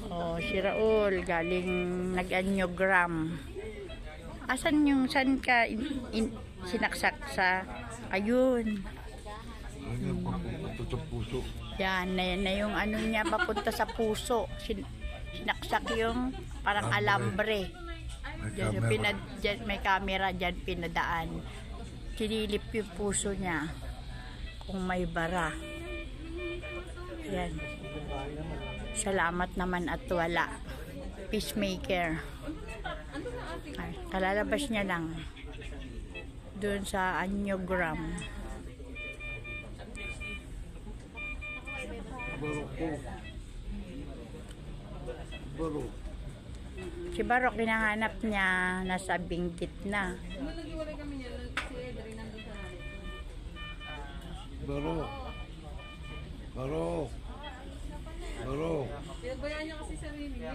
Oh, si Raul galing nag-anyogram. Asan yung san ka sinaksak sa ayun. Papunta sa puso. Yan na yung ano niya papunta sa puso. Sinaksak yung parang alambre. May camera dyan pinadaan. Sinilip yung puso niya kung may bara. Yan. Salamat naman at wala. Peacemaker. Ay, kalalabas niya lang doon sa anyogram. Barok. Si Barok hinahanap niya, nasa Benguet na. Barok. Barok. Barok. Pinagbayaan niya kasi sarili niya.